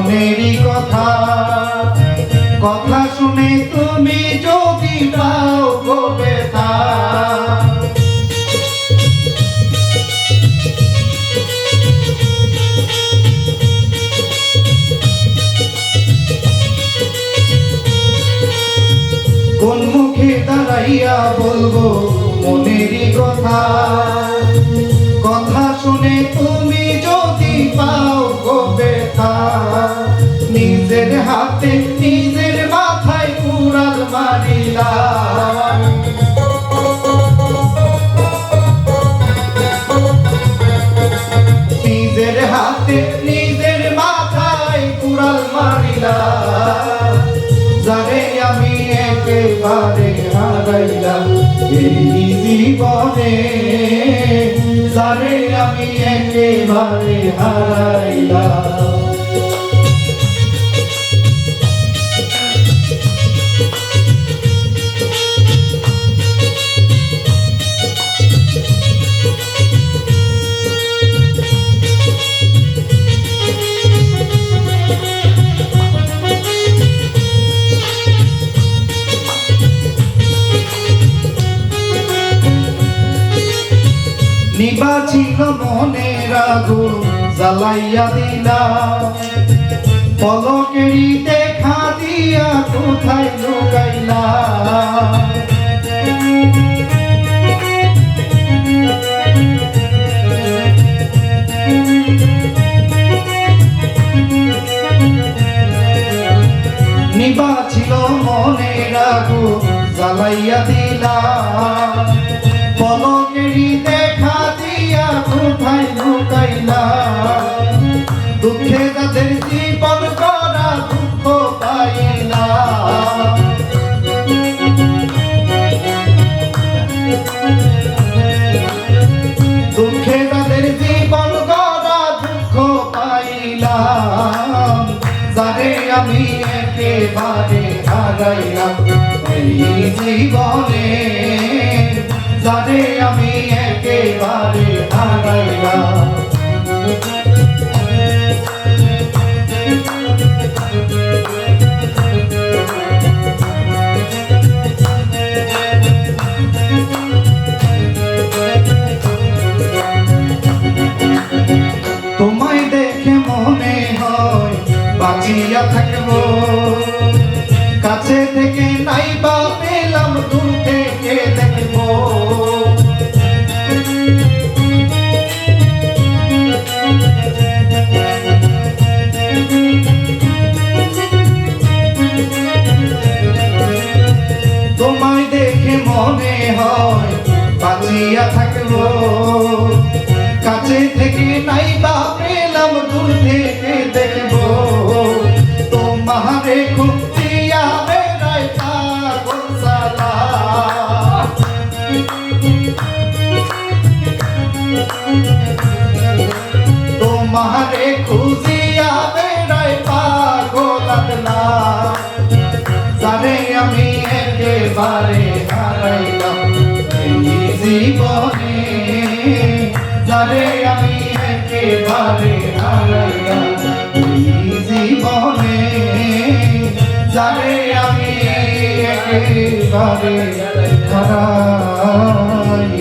মনেরই কথা, কথা শুনে তুমি যদি পাও গো ব্যথা। কোন মুখে দাঁড়াইয়া বলবো মনেরই কথা, কথা শুনে তুমি যদি পাও গো ব্যথা। নিজের হাতে নিজের মাথায় কুড়াল মারিলাম, নিজের হাতে নিজের মাথায় কুড়াল মারিলাম। যারে আমি একেবারে হারাইলাম এই জীবনে, যারে আমি একেবারে হারাইলাম। নিবাছিল মনের আগুন জ্বালাইয়া দিলা, পলকেরই দেখা দিয়া কোথায় লুকাইলা। নিবাছিল মনের আগুন জ্বালাইয়া দিলা, পলকেরই দেখা দিয়া কোথায় লুকাইলা। দুঃখে যাদের জীবন করা দুঃখ পাইলা, দুঃখে যাদের জীবন করা দুঃখ পাইলাম। যারে আমি একেবারে হারাইলাম এই জীবনে, যারে আমি একেবারে হারাইলাম। তোমায় দেখে মনে হয় বাঁচিয়া থাকবো, কাছে থেকে নাই বা পেলাম দূর থেকে দেখবো। তোমায় দেখে মনে হয় বাঁচিয়া থাকবো, কাছে থেকে নাই বা পেলাম দূর থেকে দেখবো। তোমারে খুঁজিয়া বেড়াই পাগল সালা, তোমারে খুঁজিয়া বেড়াই পাগল আগলা। যারে আমি একেবারে হারাইলাম এই জীবনে, যারে আমি একেবারে হারাইলাম এই জীবনে, যারে আমি একেবারে হারাইলাম।